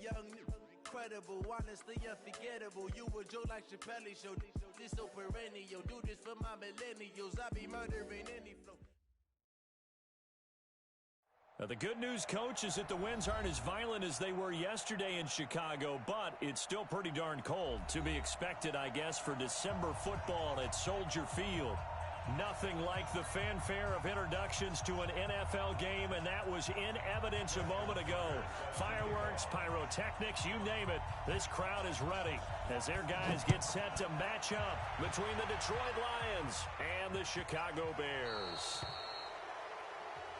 young, incredible, honestly unforgettable. You a joke like Chappelle Show. This so perennial. Do this for my millennials. I be murdering any flow. Now, the good news, Coach, is that the winds aren't as violent as they were yesterday in Chicago, but it's still pretty darn cold. To be expected, I guess, for December football at Soldier Field. Nothing like the fanfare of introductions to an NFL game, and that was in evidence a moment ago. Fireworks, pyrotechnics, you name it. This crowd is ready as their guys get set to match up between the Detroit Lions and the Chicago Bears.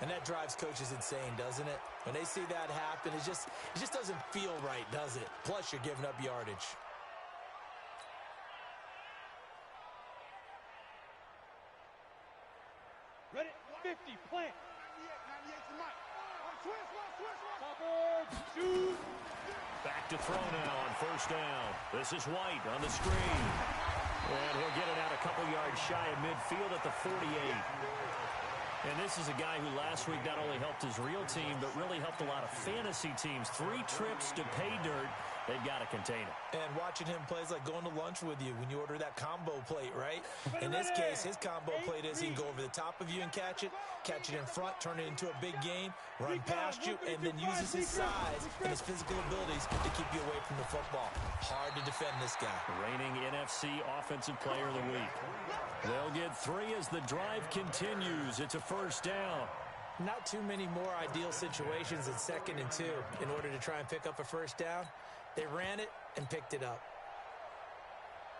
And that drives coaches insane, doesn't it? When they see that happen, it just doesn't feel right, does it? Plus, you're giving up yardage. Ready, 50, plant. 98 to Mike. Switch. Shoot. Back to throw now on first down. This is White on the screen. And he'll get it out a couple yards shy of midfield at the 48. And this is a guy who last week not only helped his real team, but really helped a lot of fantasy teams. 3 trips to pay dirt. They've got to contain it. And watching him play is like going to lunch with you when you order that combo plate, right? In this case, his combo plate is he can go over the top of you and catch it in front, turn it into a big gain, run past you, and then uses his size and his physical abilities to keep you away from the football. Hard to defend this guy. Reigning NFC Offensive Player of the Week. They'll get 3 as the drive continues. It's a first down. Not too many more ideal situations in 2nd and 2 in order to try and pick up a first down. They ran it and picked it up.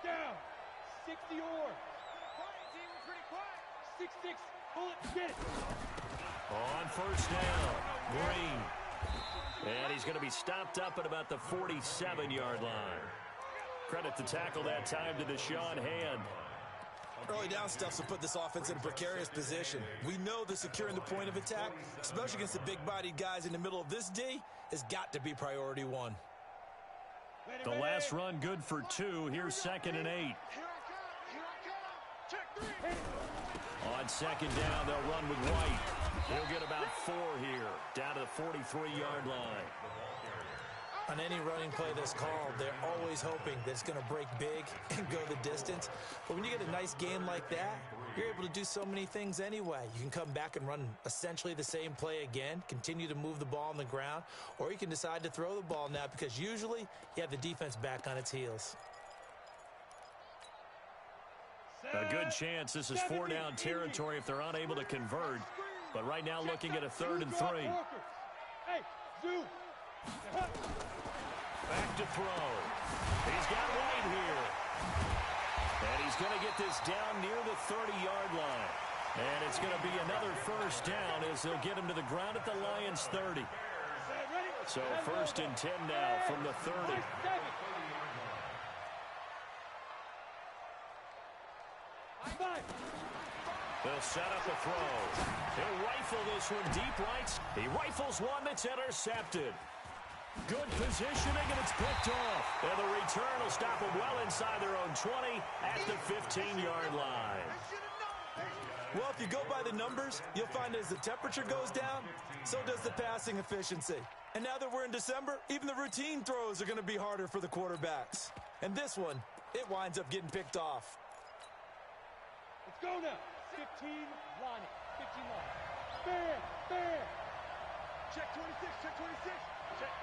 Down. 60 or. Quiet, team. We're pretty quiet. 6-6. Pull it. Get it. On first down, Green. And he's going to be stopped up at about the 47-yard line. Credit the tackle that time to Deshaun Hand. Early down stuff will put this offense in a precarious position. We know that securing the point of attack, especially against the big-bodied guys in the middle of this D, has got to be priority 1. The last run good for 2. Here's 2nd and 8. On 2nd down, they'll run with White. He'll get about 4 here, down to the 43-yard line. On any running play that's called, they're always hoping that it's going to break big and go the distance. But when you get a nice game like that, you're able to do so many things anyway. You can come back and run essentially the same play again, continue to move the ball on the ground, or you can decide to throw the ball now because usually you have the defense back on its heels. A good chance this is 4-down territory if they're unable to convert. But right now looking at a 3rd and 3. Hey, Zoo. Back to throw. He's got White here. And he's going to get this down near the 30-yard line. And it's going to be another first down as they'll get him to the ground at the Lions 30. So 1st and 10 now from the 30. They'll set up a throw. He'll rifle this one deep right. He rifles one that's intercepted. Good positioning, and it's picked off. And the return will stop them well inside their own 20 at the 15-yard line. Well, if you go by the numbers, you'll find as the temperature goes down, so does the passing efficiency. And now that we're in December, even the routine throws are going to be harder for the quarterbacks. And this one, it winds up getting picked off. Let's go now. 15 line. 15 line. Fair. Check 26. Check 26. Check.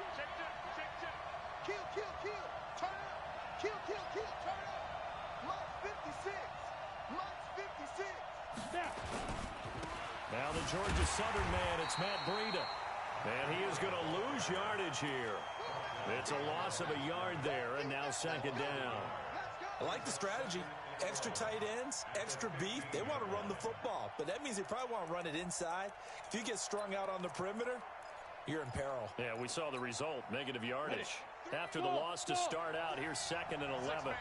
Kill. Turn up. Kill. Turn up. Mike's 56. Now the Georgia Southern man, it's Matt Breida. And he is going to lose yardage here. It's a loss of a yard there, and now 2nd down. I like the strategy. Extra tight ends, extra beef. They want to run the football, but that means they probably want to run it inside. If you get strung out on the perimeter, you're in peril. Yeah, we saw the result, negative yardage. After the loss to start out, here's 2nd and 11.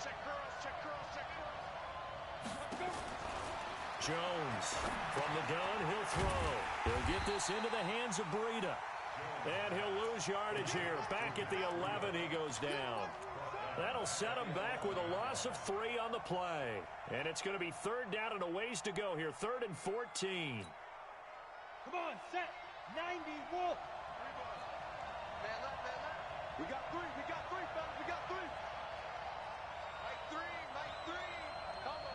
Check girls. Jones from the gun, he'll throw. He'll get this into the hands of Breida. And he'll lose yardage here. Back at the 11, he goes down. That'll set him back with a loss of 3 on the play. And it's going to be 3rd down and a ways to go here. 3rd and 14. Come on, set. 90, Wolf. Man, We got three, fellas, we got three. Mike three. Combo.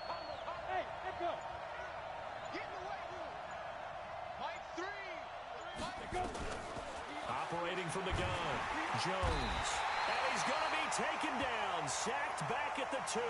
Hey, let's go. Get in the weight room. Mike three. Go. Operating from the gun, Jones. And he's going to be taken down, sacked back at the 2.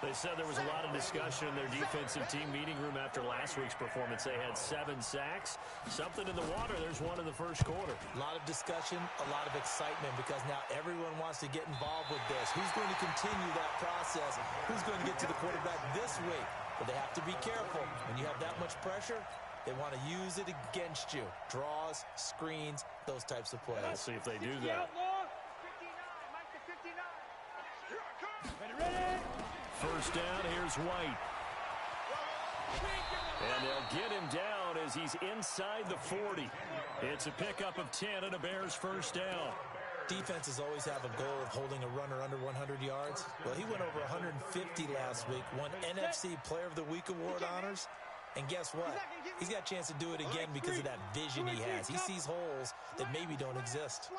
They said there was a lot of discussion in their defensive team meeting room after last week's performance. They had 7 sacks. Something in the water. There's one in the first quarter. A lot of discussion, a lot of excitement, because now everyone wants to get involved with this. Who's going to continue that process? Who's going to get to the quarterback this week? But they have to be careful. When you have that much pressure, they want to use it against you. Draws, screens, those types of plays. Let's see if they do that. 59, Mike to 59. Here I come. Ready? First down, here's White. And they'll get him down as he's inside the 40. It's a pickup of 10 and a Bears first down. Defenses always have a goal of holding a runner under 100 yards. Well, he went over 150 last week, won NFC Player of the Week award honors. And guess what? He's got a chance to do it again because of that vision he has. He sees holes that maybe don't exist.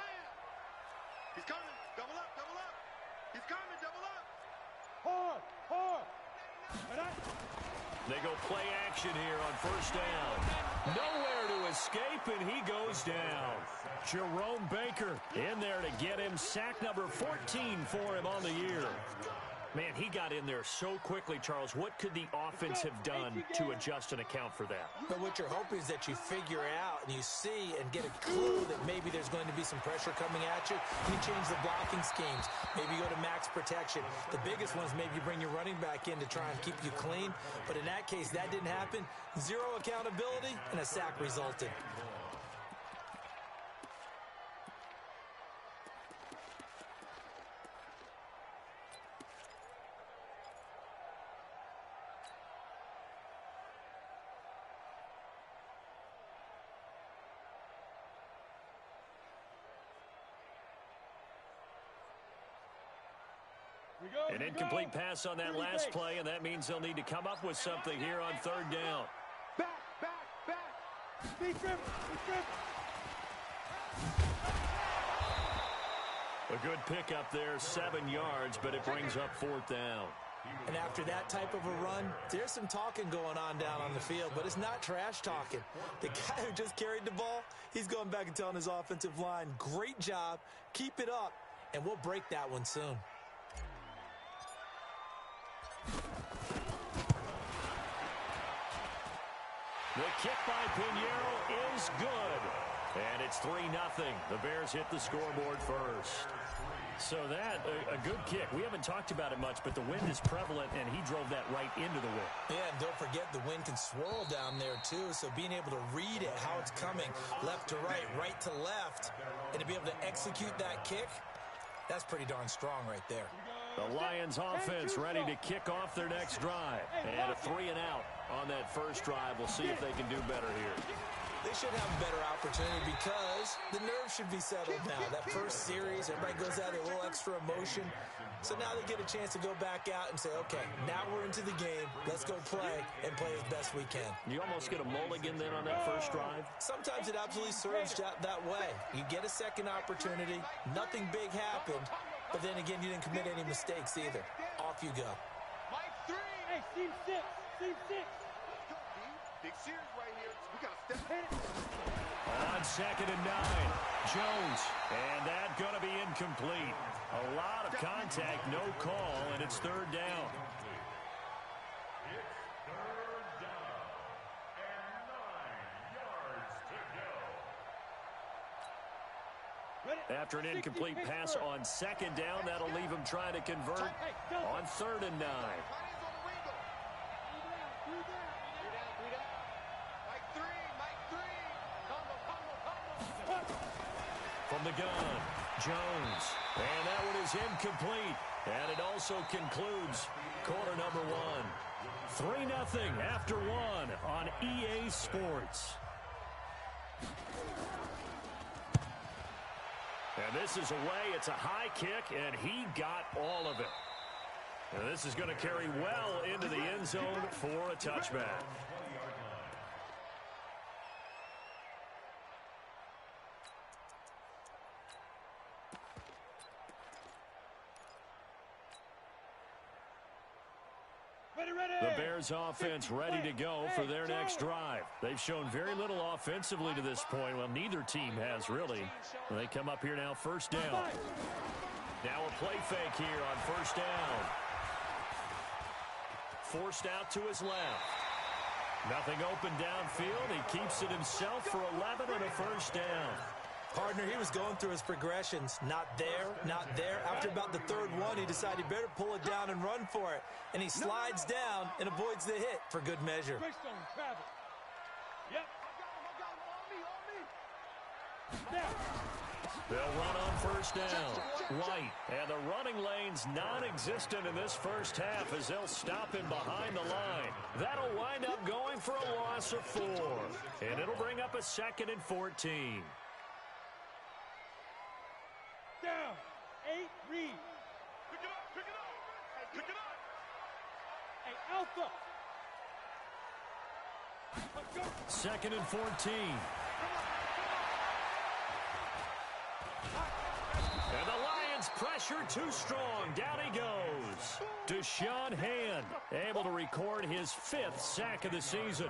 He's coming. Double up. He's coming. Double up. Hard. They go play action here on first down. Nowhere to escape, and he goes down. Jerome Baker in there to get him. Sack number 14 for him on the year. Man, he got in there so quickly, Charles. What could the offense have done to adjust and account for that? But what you're hoping is that you figure out and you see and get a clue that maybe there's going to be some pressure coming at you. You change the blocking schemes. Maybe you go to max protection. The biggest one is maybe you bring your running back in to try and keep you clean. But in that case, that didn't happen. Zero accountability, and a sack resulted. An incomplete pass on that last play, and that means they'll need to come up with something here on third down. Back. Be tripping. A good pickup there, 7 yards, but it brings up fourth down. And after that type of a run, there's some talking going on down on the field, but it's not trash talking. The guy who just carried the ball, he's going back and telling his offensive line, great job, keep it up, and we'll break that one soon. The kick by Pinheiro is good. And it's 3-0. The Bears hit the scoreboard first. So that, a good kick. We haven't talked about it much, but the wind is prevalent, and he drove that right into the wind. Yeah, and don't forget the wind can swirl down there, too. So being able to read it, how it's coming, left to right to left, and to be able to execute that kick, that's pretty darn strong right there. The Lions offense ready to kick off their next drive. And a 3-and-out on that first drive. We'll see if they can do better here. They should have a better opportunity because the nerves should be settled now. That first series, everybody goes out with a little extra emotion. So now they get a chance to go back out and say, okay, now we're into the game. Let's go play and play as best we can. You almost get a mulligan then on that first drive? Sometimes it absolutely serves that way. You get a second opportunity. Nothing big happened. But then again, you didn't commit any mistakes either. Off you go. Mike 3. Hey, team 6. Big series right here. We got to step in. On 2nd and 9, Jones. And that going to be incomplete. A lot of contact, no call, and it's third down. It's third down and 9 yards to go. After an incomplete pass on 2nd down, that'll leave him trying to convert on 3rd and 9. From the gun, Jones. And that one is incomplete. And it also concludes quarter number 1. 3-0 after 1 on EA Sports. And this is away. It's a high kick, and he got all of it. And this is going to carry well into the end zone for a touchback. The Bears offense ready to go for their next drive. They've shown very little offensively to this point. Well, neither team has really. They come up here now, first down. Now a play fake here on first down. Forced out to his left. Nothing open downfield. He keeps it himself for 11 and a first down. Partner, he was going through his progressions. Not there, not there. After about the third one, he decided he better pull it down and run for it. And he slides down and avoids the hit for good measure. They'll run on first down. White, and the running lane's non-existent in this first half as they'll stop him behind the line. That'll wind up going for a loss of 4. And it'll bring up a 2nd and 14. Down. 8, read. Pick it up, pick it up. Hey, pick it up. Hey, Alpha. Let's go. 2nd and 14. And the Lions pressure too strong. Down he goes. Deshaun Hand able to record his 5th sack of the season.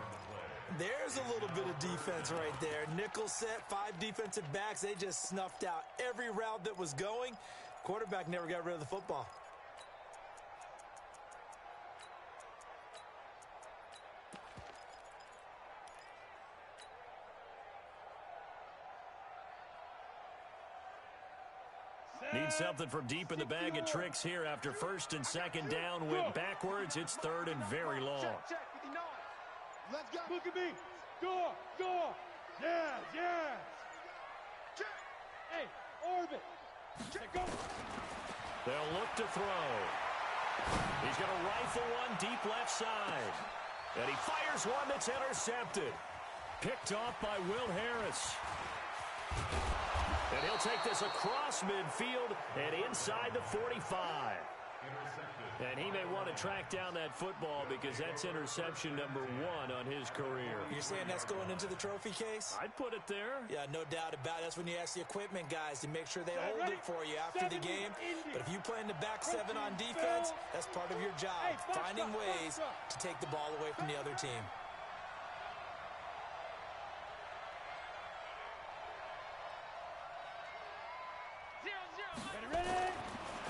There's a little bit of defense right there. Nickel set, 5 defensive backs. They just snuffed out every route that was going. Quarterback never got rid of the football. Need something from deep in the bag of tricks here after 1st and 2nd down. Went backwards. It's 3rd and very long. Check, 59. Let's go. Look at me. Go, go. Yes, yes. Check. Hey, orbit. Check, go. They'll look to throw. He's going to rifle one deep left side. And he fires one that's intercepted. Picked off by Will Harris. And he'll take this across midfield and inside the 45. And he may want to track down that football because that's interception number 1 on his career. You're saying that's going into the trophy case? I'd put it there. Yeah, no doubt about it. That's when you ask the equipment guys to make sure they hold it for you after the game. But if you play in the back 7 on defense, that's part of your job, finding ways to take the ball away from the other team.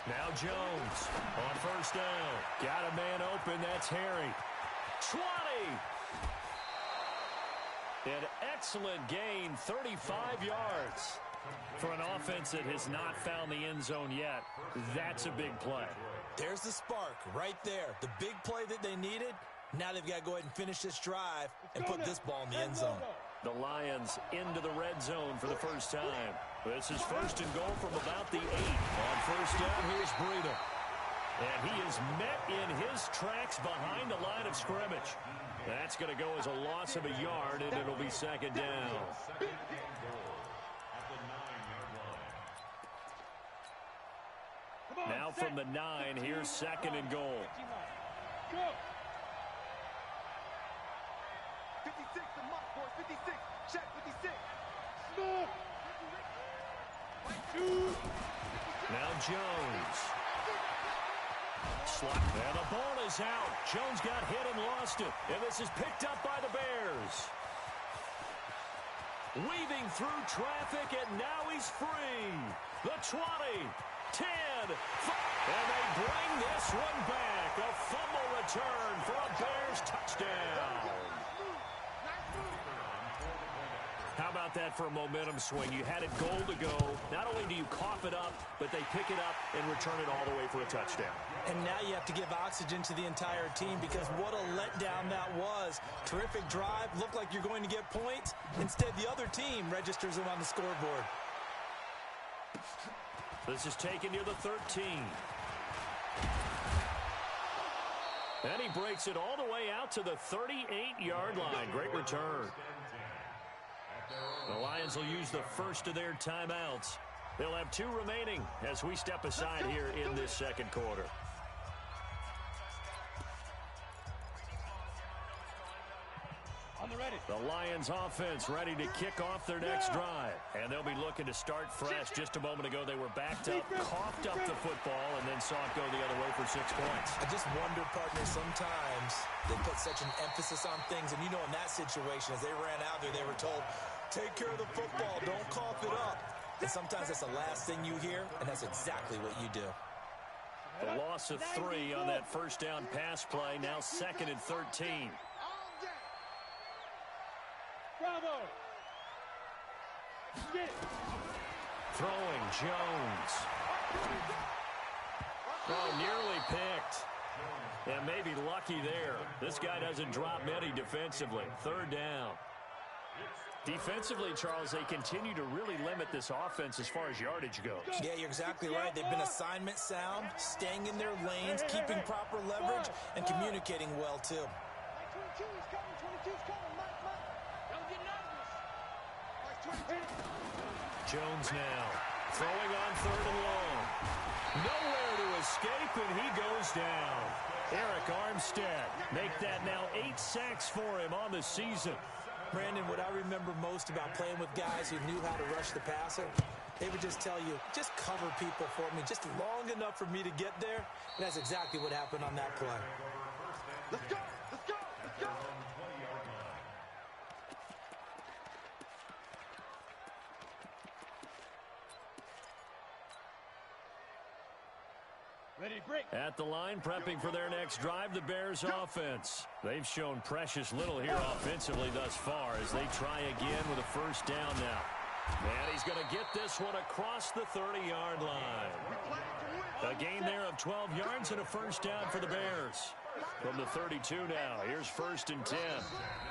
Now Jones on first down. Got a man open. That's Harry. 20. An excellent gain, 35 yards. For an offense that has not found the end zone yet, that's a big play. There's the spark right there. The big play that they needed. Now they've got to go ahead and finish this drive and put this ball in the end zone. The Lions into the red zone for the first time. This is 1st and goal from about the 8. On first down, here's Breida. And he is met in his tracks behind the line of scrimmage. That's going to go as a loss of a yard, and it'll be 2nd down. Now from the 9, here's 2nd and goal. Go. 56, the mark, boys. 56. Check, 56. Smoke. Now Jones. And the ball is out. Jones got hit and lost it. And this is picked up by the Bears. Weaving through traffic, and now he's free. The 20, 10, 5. And they bring this one back. A fumble return for a Bears touchdown. How about that for a momentum swing? You had it goal to go. Not only do you cough it up, but they pick it up and return it all the way for a touchdown. And now you have to give oxygen to the entire team because what a letdown that was. Terrific drive. Looked like you're going to get points. Instead, the other team registers it on the scoreboard. This is taken near the 13. And he breaks it all the way out to the 38-yard line. Great return. The Lions will use the first of their timeouts. They'll have 2 remaining as we step aside here in this 2nd quarter. On the ready. The Lions offense ready to kick off their next drive. And they'll be looking to start fresh. Just a moment ago, they were backed up, coughed up the football, and then saw it go the other way for 6 points. I just wonder, partner, sometimes they put such an emphasis on things. And, you know, in that situation, as they ran out there, they were told, take care of the football, don't cough it up. And sometimes that's the last thing you hear, and that's exactly what you do. The loss of 3 on that first down pass play, now 2nd and 13. Bravo! Get it! Throwing Jones. Oh, nearly picked. And maybe lucky there. This guy doesn't drop many defensively. 3rd down. Defensively, Charles, they continue to really limit this offense as far as yardage goes. Yeah, you're exactly right. They've been assignment sound, staying in their lanes, keeping proper leverage, and communicating well, too. 22's coming, 22's coming, Mike. Don't get nervous. Jones now throwing on 3rd and long. Nowhere to escape, and he goes down. Arik Armstead make that now 8 sacks for him on the season. Brandon, what I remember most about playing with guys who knew how to rush the passer, they would just tell you, just cover people for me, just long enough for me to get there. And that's exactly what happened on that play. Let's go, let's go, let's go. Ready to break. At the line, prepping for their next drive, the Bears offense. They've shown precious little here offensively thus far as they try again with a first down now. And he's going to get this one across the 30-yard line. A gain there of 12 yards and a first down for the Bears. From the 32 now, here's 1st and 10.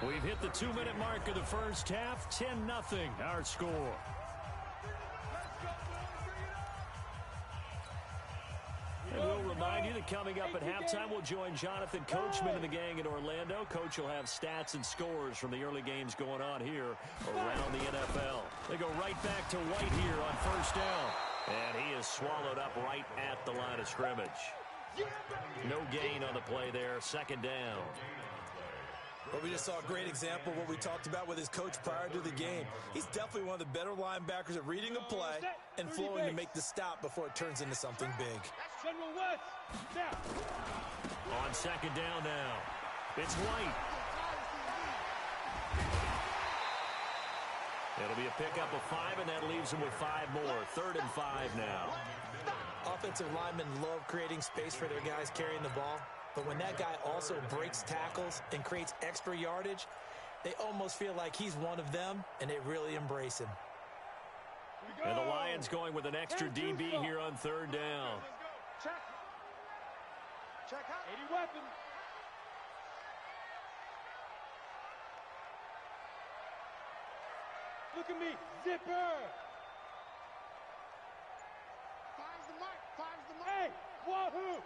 We've hit the 2-minute mark of the first half, 10-0 our score. And we'll remind you that coming up at halftime, we'll join Jonathan Coachman and the gang in Orlando. Coach will have stats and scores from the early games going on here around the NFL. They go right back to White here on first down. And he is swallowed up right at the line of scrimmage. No gain on the play there, 2nd down. Well, we just saw a great example of what we talked about with his coach prior to the game. He's definitely one of the better linebackers at reading a play and flowing to make the stop before it turns into something big. General West. Now. On 2nd down now, it's White. It'll be a pickup of 5, and that leaves him with 5 more. 3rd and 5 now. Offensive linemen love creating space for their guys carrying the ball. But when that guy also breaks tackles and creates extra yardage, they almost feel like he's one of them, and they really embrace him. And the Lions going with an extra DB here on 3rd down. Check. Check out. 80 weapons. Look at me. Zipper. Finds the mark. Finds the mark. Hey, Wahoo.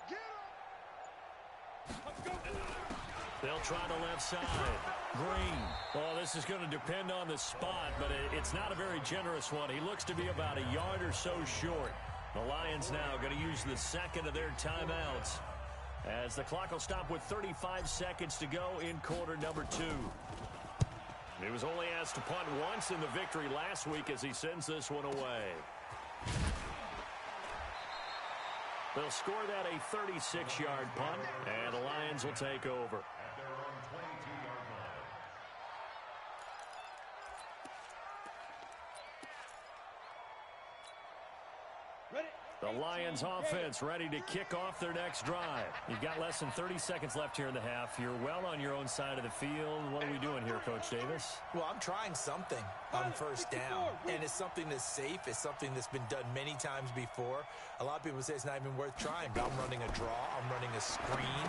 Get him. They'll try the left side. Green. Well, this is going to depend on the spot, but it's not a very generous one. He looks to be about a yard or so short. The Lions now going to use the 2nd of their timeouts as the clock will stop with 35 seconds to go in quarter number 2. He was only asked to punt once in the victory last week as he sends this one away. They'll score that a 36-yard punt, and the Lions will take over. The Lions offense ready to kick off their next drive. You've got less than 30 seconds left here in the half. You're well on your own side of the field. What are we doing here, Coach Davis? Well, I'm trying something on first down, and it's something that's safe. It's something that's been done many times before. A lot of people say it's not even worth trying, but I'm running a draw. I'm running a screen.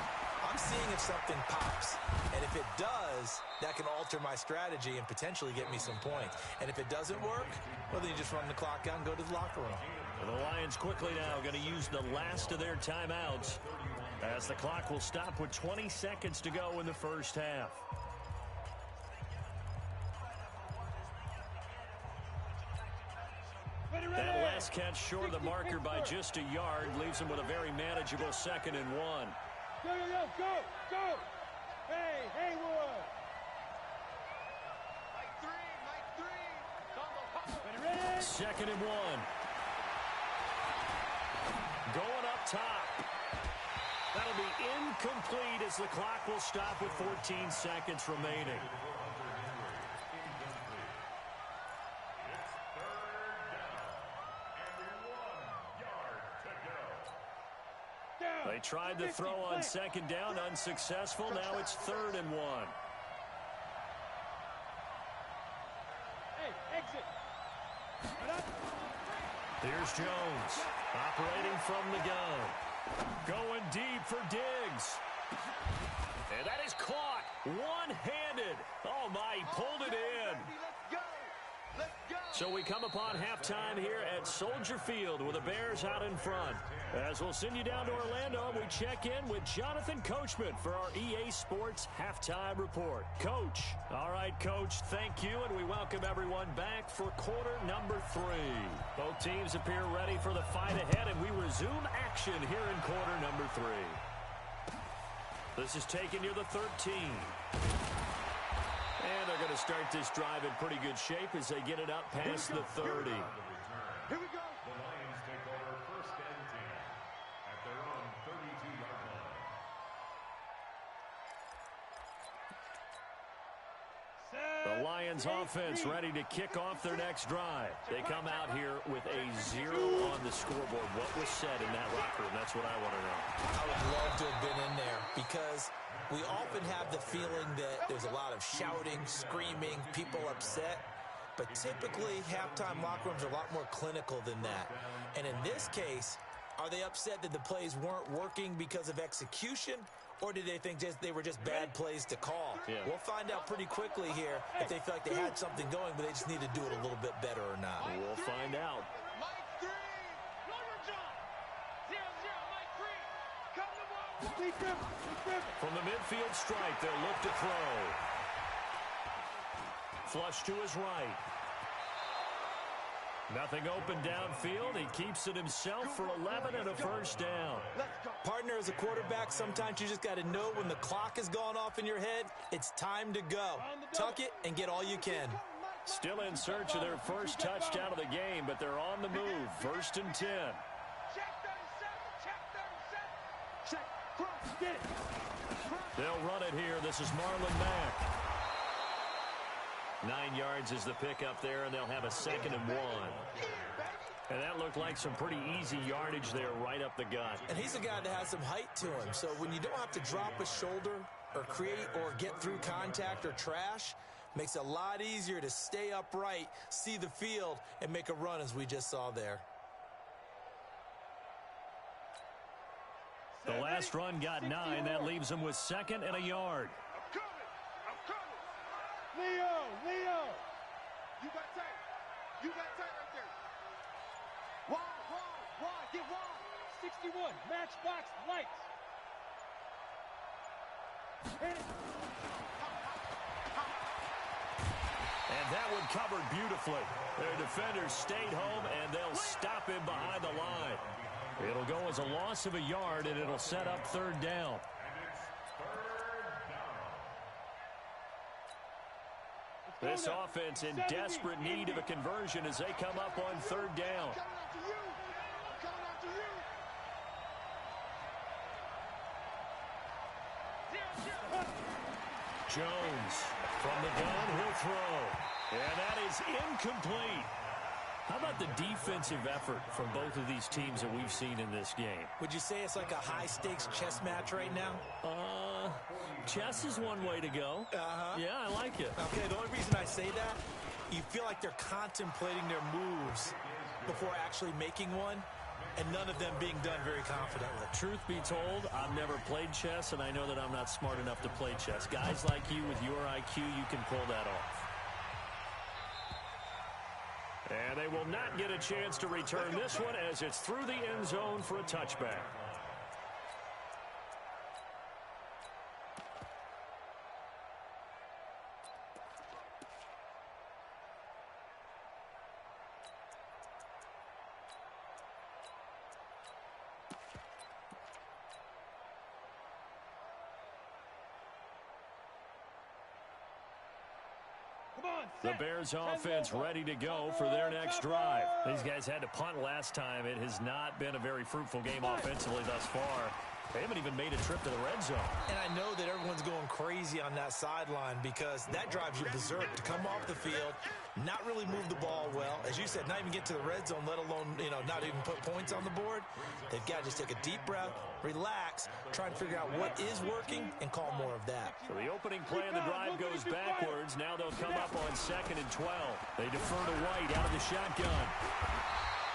I'm seeing if something pops, and if it does, that can alter my strategy and potentially get me some points. And if it doesn't work, well, then you just run the clock out and go to the locker room. And the Lions quickly now going to use the last of their timeouts as the clock will stop with 20 seconds to go in the first half. That last catch short of the marker by just a yard leaves him with a very manageable 2nd and 1. Go, go, go, go! Hey, Haywood! 2nd and 1. Going up top. That'll be incomplete as the clock will stop with 14 seconds remaining. They tried to throw on 2nd down, unsuccessful. Now it's 3rd and 1. Hey, exit. Here's Jones, operating from the gun. Going deep for Diggs. And that is caught one-handed. Oh, my, he pulled it in. So we come upon halftime here at Soldier Field with the Bears out in front. As we'll send you down to Orlando, we check in with Jonathan Coachman for our EA Sports Halftime Report. Coach. All right, Coach, thank you, and we welcome everyone back for quarter number 3. Both teams appear ready for the fight ahead, and we resume action here in quarter number 3. This is taken near the 13. And they're going to start this drive in pretty good shape as they get it up past the 30. Here we go. The Lions take over 1st and 10 at their own 32-yard line. The Lions offense ready to kick off their next drive. They come out here with a 0 on the scoreboard. What was said in that locker room? That's what I want to know. I would love to have been in there because we often have the feeling that there's a lot of shouting, screaming, people upset. But typically, halftime locker rooms are a lot more clinical than that. And in this case, are they upset that the plays weren't working because of execution? Or did they think they were just bad plays to call? Yeah. We'll find out pretty quickly here if they feel like they had something going, but they just need to do it a little bit better or not. We'll find out. Mike 3. Lawyer John. 0-0. Mike 3. Come to ball. From the midfield stripe, they'll look to throw. Flush to his right. Nothing open downfield. He keeps it himself for 11 and a 1st down. Partner, as a quarterback, sometimes you just got to know when the clock has gone off in your head, it's time to go. Tuck it and get all you can. Still in search of their first touchdown of the game, but they're on the move. 1st and 10. Check 37. Check 37. Check. Cross. Get it. They'll run it here. This is Marlon Mack. 9 yards is the pickup there, and they'll have a 2nd and 1. And that looked like some pretty easy yardage there right up the gut. And he's a guy that has some height to him. So when you don't have to drop a shoulder or create or get through contact or trash, makes it a lot easier to stay upright, see the field, and make a run as we just saw there. The last run got 9. That leaves them with 2nd and a yard. I'm coming. Leo. You got tight. You got tight right there. Wide. Get wide. 61, matchbox lights. And that one covered beautifully. Their defenders stayed home, and they'll stop him behind the line. It'll go as a loss of a yard, and it'll set up 3rd down. This offense in desperate need of a conversion as they come up on 3rd down. Coming after you. Jones from the gun, he'll throw. And that is incomplete. How about the defensive effort from both of these teams that we've seen in this game? Would you say it's like a high-stakes chess match right now? Chess is one way to go. Yeah, I like it. Okay, the only reason I say that, you feel like they're contemplating their moves before actually making one, and none of them being done very confidently. Truth be told, I've never played chess, and I know that I'm not smart enough to play chess. Guys like you with your IQ, you can pull that off. And they will not get a chance to return this one as it's through the end zone for a touchback. The Bears offense ready to go for their next drive. These guys had to punt last time. It has not been a very fruitful game offensively thus far. They haven't even made a trip to the red zone. And I know that everyone's going crazy on that sideline because that drives you berserk to come off the field, not really move the ball well. As you said, not even get to the red zone, let alone, not even put points on the board. They've got to just take a deep breath, relax, try and figure out what is working, and call more of that. So the opening play of the drive goes backwards. Now they'll come up on 2nd and 12. They defer to White out of the shotgun.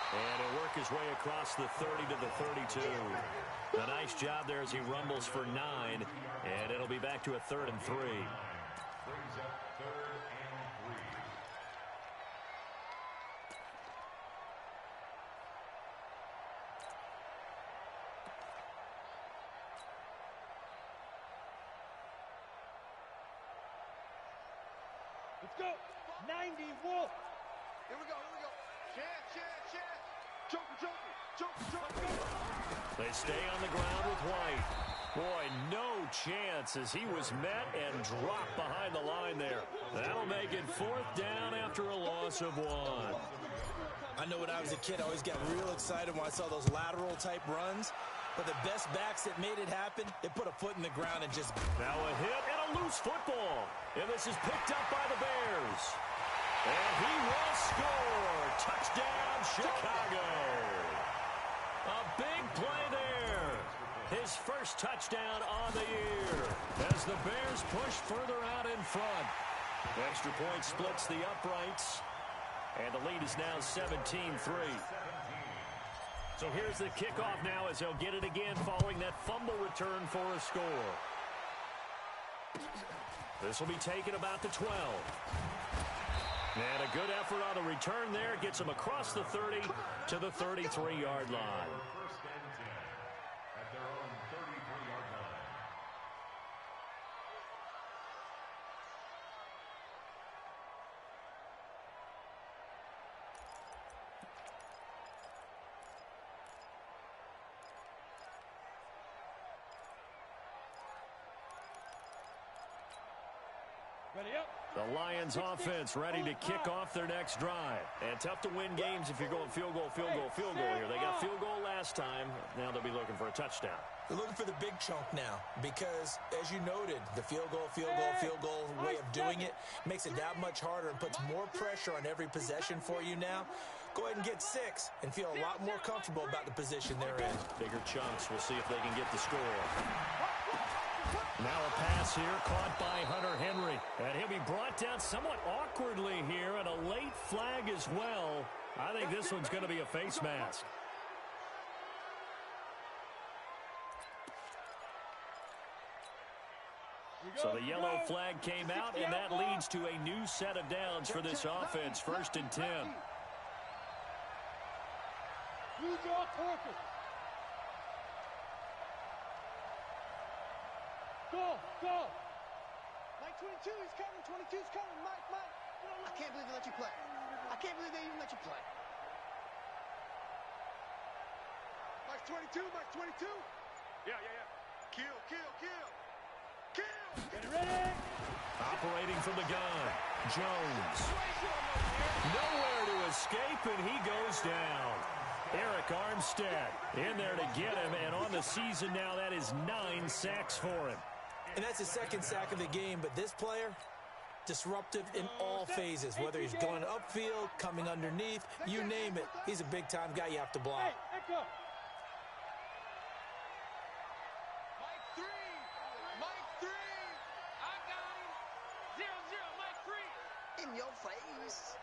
And he'll work his way across the 30 to the 32. A nice job there as he rumbles for 9. And it'll be back to a 3rd and 3. Let's go. 90 Wolf. Here we go. Chance. Joker. They stay on the ground with White. Boy, no chance as he was met and dropped behind the line there. That'll make it 4th down after a loss of 1. I know when I was a kid, I always got real excited when I saw those lateral type runs. But the best backs that made it happen, they put a foot in the ground and just... Now a hit and a loose football. And this is picked up by the Bears. And he will score. Touchdown, Chicago. A big play there. His first touchdown on the year as the Bears push further out in front. Extra point splits the uprights. And the lead is now 17-3. So here's the kickoff now as they'll get it again following that fumble return for a score. This will be taken about the 12. And a good effort on the return there. Gets him across the 30 to the 33-yard line. Ready up. The Lions offense ready to kick off their next drive. And tough to win games if you're going field goal here. They got field goal last time. Now they'll be looking for a touchdown. They're looking for the big chunk now because, as you noted, the field goal way of doing it makes it that much harder and puts more pressure on every possession for you now. Go ahead and get 6 and feel a lot more comfortable about the position they're in. Bigger chunks. We'll see if they can get the score. Now a pass here caught by Hunter Henry. And he'll be brought down somewhat awkwardly here, and a late flag as well. I think this one's going to be a face mask. So the yellow flag came out, and that leads to a new set of downs for this offense. 1st and 10. Use your torque. Go. Mike 22, he's coming. 22's coming. Mike. I can't believe they let you play. I can't believe they even let you play. Mike 22. Yeah. Kill. Get ready. Operating from the gun, Jones. Nowhere to escape, and he goes down. Eric Armstead in there to get him, and on the season now, that is 9 sacks for him. And that's his 2nd sack of the game, but this player, disruptive in all phases, whether he's going upfield, coming underneath, you name it. He's a big-time guy you have to block. Hey, echo. Mike 3. I got him. 0-0. Mike 3. In your face.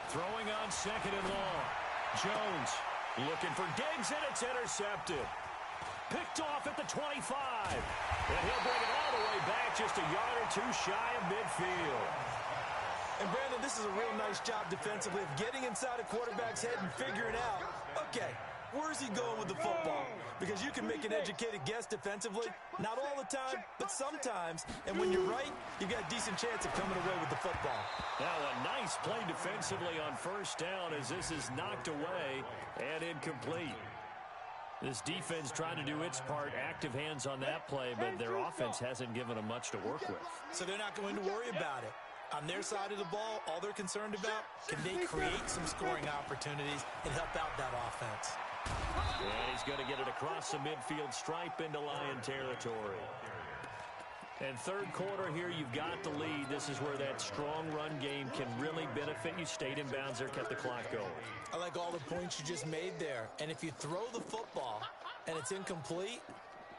Throwing on 2nd and long. Jones looking for Diggs, and it's intercepted. Picked off at the 25. And he'll bring it all the way back just a yard or 2 shy of midfield. And Brandon, this is a real nice job defensively of getting inside a quarterback's head and figuring out, okay, where's he going with the football? Because you can make an educated guess defensively, not all the time, but sometimes. And when you're right, you've got a decent chance of coming away with the football. Now a nice play defensively on 1st down as this is knocked away and incomplete. This defense trying to do its part, active hands on that play, but their offense hasn't given them much to work with. So they're not going to worry about it. On their side of the ball, all they're concerned about, can they create some scoring opportunities and help out that offense? And he's going to get it across the midfield stripe into Lion territory. And third quarter here, you've got the lead. This is where that strong run game can really benefit you. Stayed in bounds there, kept the clock going. I like all the points you just made there. And if you throw the football and it's incomplete,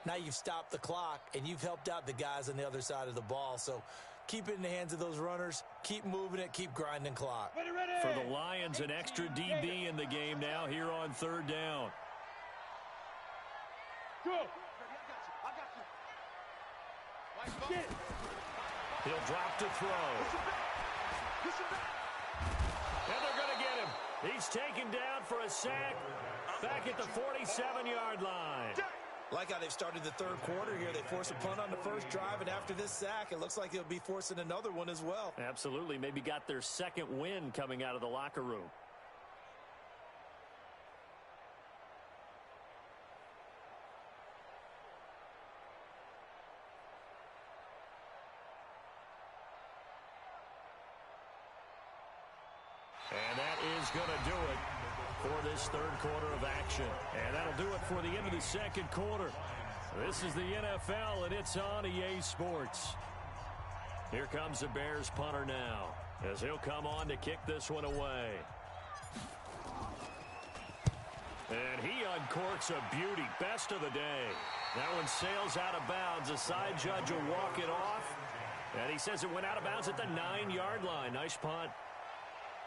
now you've stopped the clock and you've helped out the guys on the other side of the ball. So keep it in the hands of those runners. Keep moving it. Keep grinding clock. For the Lions, an extra DB in the game now here on third down. Go. He'll drop to throw. And they're going to get him. He's taken down for a sack back at the 47-yard line. Like how they've started the third quarter here. They force a punt on the first drive, and after this sack, it looks like they'll be forcing another one as well. Absolutely. Maybe got their second win coming out of the locker room. And that is going to do it for this third quarter of action. And that'll do it for the end of the second quarter. This is the NFL, and it's on EA Sports. Here comes the Bears punter now, as he'll come on to kick this one away. And he uncorks a beauty. Best of the day. That one sails out of bounds. The side judge will walk it off. And he says it went out of bounds at the 9-yard line. Nice punt.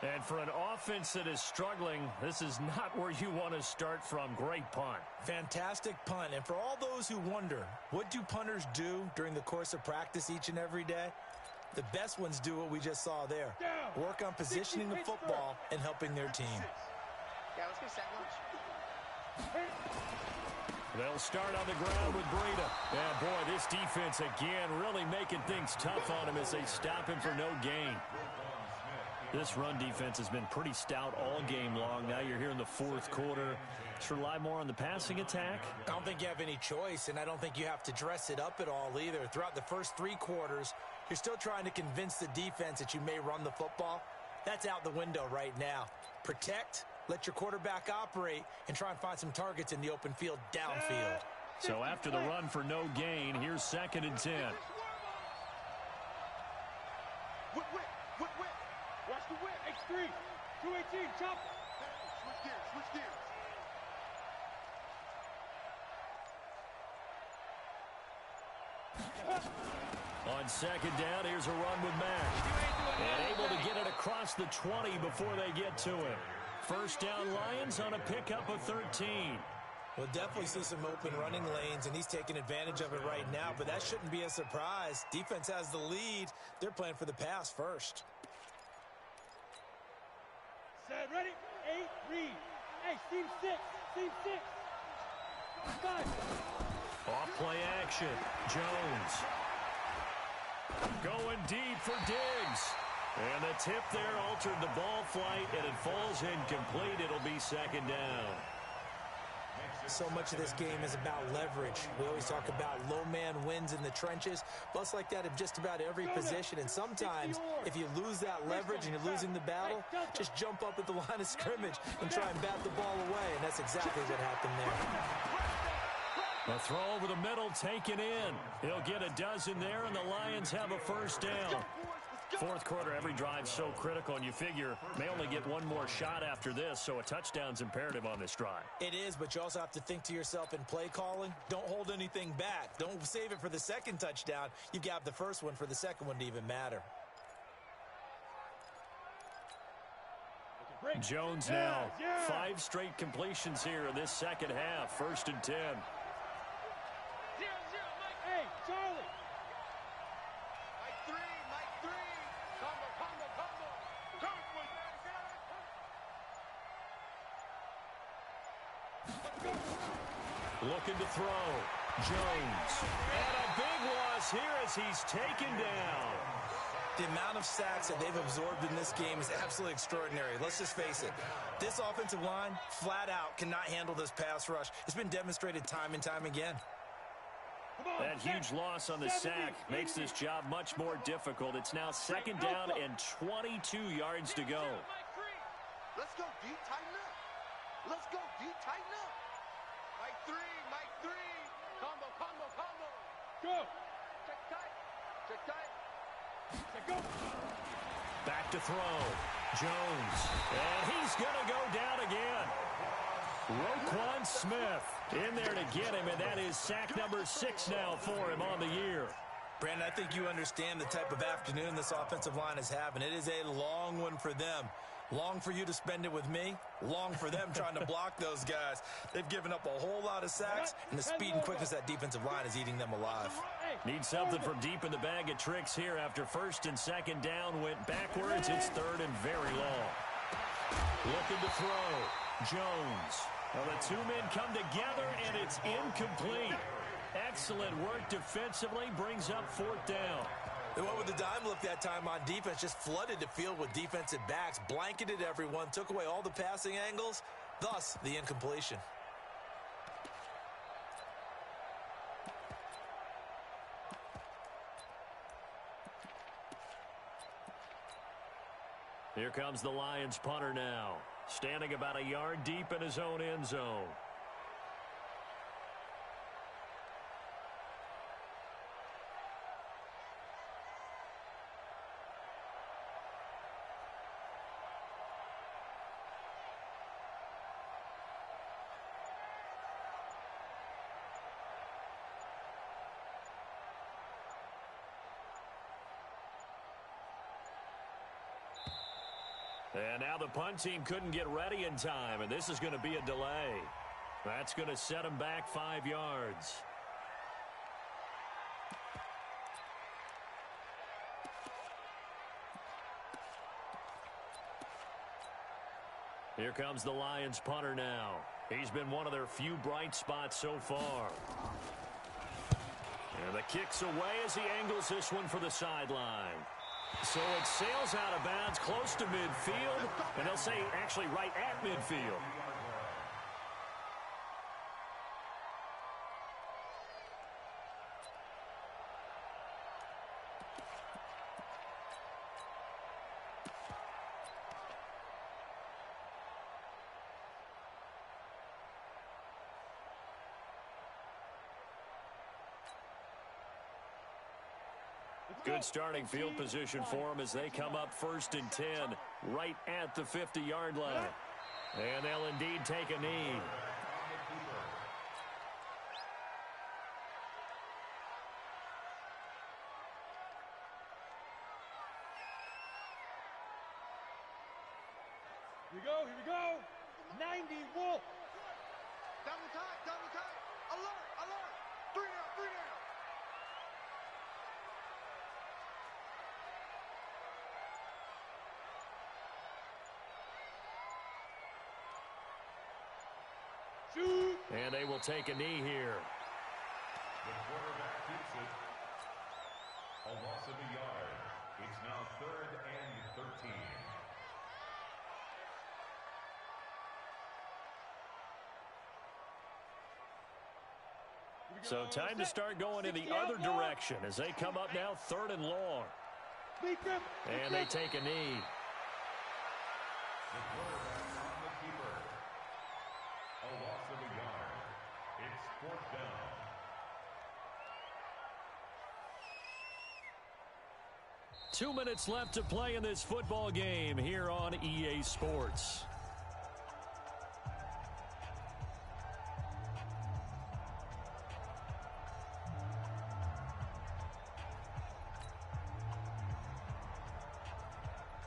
And for an offense that is struggling, this is not where you want to start from. Great punt. Fantastic punt. And for all those who wonder, what do punters do during the course of practice each and every day? The best ones do what we just saw there. Work on positioning the football and helping their team. Yeah, let's get a second lunch. They'll start on the ground with Breida. And boy, this defense again really making things tough on him as they stop him for no gain. This run defense has been pretty stout all game long. Now you're here in the fourth quarter. Let's rely more on the passing attack. I don't think you have any choice, and I don't think you have to dress it up at all either. Throughout the first three quarters, you're still trying to convince the defense that you may run the football. That's out the window right now. Protect, let your quarterback operate, and try and find some targets in the open field downfield. So after the run for no gain, here's 2nd and 10. Watch the whip. X3. 218. Chop. Switch gears. On 2nd down, here's a run with Mack. And able to get it across the 20 before they get to it. First down Lions on a pickup of 13. We'll definitely see some open running lanes, and he's taking advantage of it right now, but that shouldn't be a surprise. Defense has the lead. They're playing for the pass first. Set, ready? 8, read. Hey, seam 6. Seam 6. 5. Off play action. Jones. Going deep for Diggs. And the tip there altered the ball flight, and it falls incomplete. It'll be 2nd down. So much of this game is about leverage. We always talk about low man wins in the trenches. Bus like that in just about every position. And sometimes, if you lose that leverage and you're losing the battle, just jump up at the line of scrimmage and try and bat the ball away. And that's exactly what happened there. A throw over the middle taken in. He'll get a dozen there, and the Lions have a first down. Fourth quarter, every drive so critical, and you figure may only get one more shot after this, so a touchdown's imperative on this drive. It is, but you also have to think to yourself in play calling, don't hold anything back. Don't save it for the second touchdown. You've got the first one for the second one to even matter. Jones now, 5 straight completions here in this second half. 1st and 10. Hey, Charlie. Mike 3. Looking to throw. Jones. And a big loss here as he's taken down. The amount of sacks that they've absorbed in this game is absolutely extraordinary. Let's just face it. This offensive line, flat out, cannot handle this pass rush. It's been demonstrated time and time again. That huge loss on the sack makes this job much more difficult. It's now 2nd down and 22 yards to go. Let's go deep, tighten up. Let's go deep, tighten up. Mike 3, Mike 3. Combo, combo, combo. Go. Check tight. Check tight. Check go. Back to throw. Jones. And he's going to go down again. Roquan Smith in there to get him, and that is sack number 6 now for him on the year. Brandon, I think you understand the type of afternoon this offensive line is having. It is a long one for them. Long for you to spend it with me. Long for them trying to block those guys. They've given up a whole lot of sacks, and the speed and quickness of that defensive line is eating them alive. Need something from deep in the bag of tricks here after 1st and 2nd down went backwards. It's 3rd and very long. Looking to throw. Jones. Well, the two men come together, and it's incomplete. Excellent work defensively, brings up 4th down. They went with the dime look that time on defense, just flooded the field with defensive backs, blanketed everyone, took away all the passing angles, thus the incompletion. Here comes the Lions punter now, standing about a yard deep in his own end zone. And now the punt team couldn't get ready in time, and this is going to be a delay. That's going to set them back 5 yards. Here comes the Lions punter now. He's been one of their few bright spots so far. And the kick's away as he angles this one for the sideline. So it sails out of bounds close to midfield, and they'll say actually right at midfield. Good starting field position for them as they come up 1st and 10 right at the 50-yard line. And they'll indeed take a knee. Here we go, here we go. 90 Wolf. Double time, alert, alert. 3 down, 3 down. Shoot. And they will take a knee here. The quarterback keeps it. A loss of a yard. It's now 3rd and 13. So time to start going in the other direction as they come up now 3rd and long. And they take a knee. The quarterback on the keeper. A loss of a yard. It's 4th down. Two minutes left to play in this football game here on EA Sports.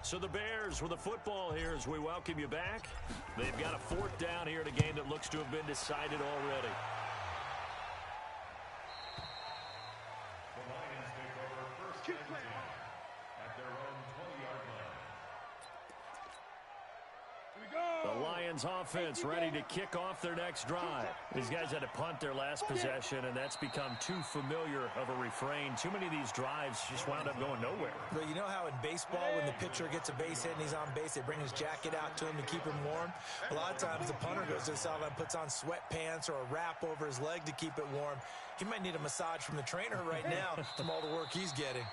So the Bears with the football here as we welcome you back. They've got a 4th down here in a game that looks to have been decided already. The Lions take over 1st and 10 at their own 20-yard line. Here we go. The Lions offense ready to kick off their next drive. These guys had to punt their last possession, and that's become too familiar of a refrain. Too many of these drives just wound up going nowhere. But you know how it baseball, when the pitcher gets a base hit and he's on base, they bring his jacket out to him to keep him warm. A lot of times the punter goes to the sideline, puts on sweatpants or a wrap over his leg to keep it warm. He might need a massage from the trainer right now from all the work he's getting.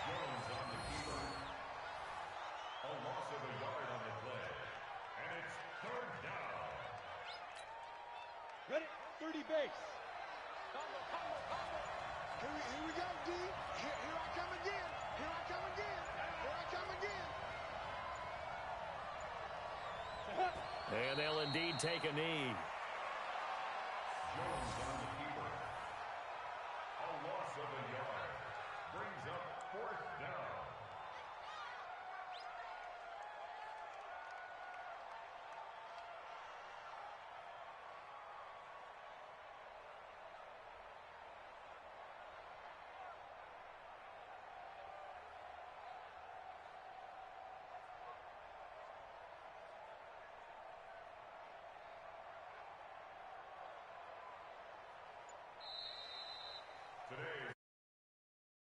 Jones on the keeper. A loss of a yard on the play. And it's third down. Ready? 30 base. Here we go, D. Here I come again. Here I come again. Here I come again. And they'll indeed take a knee.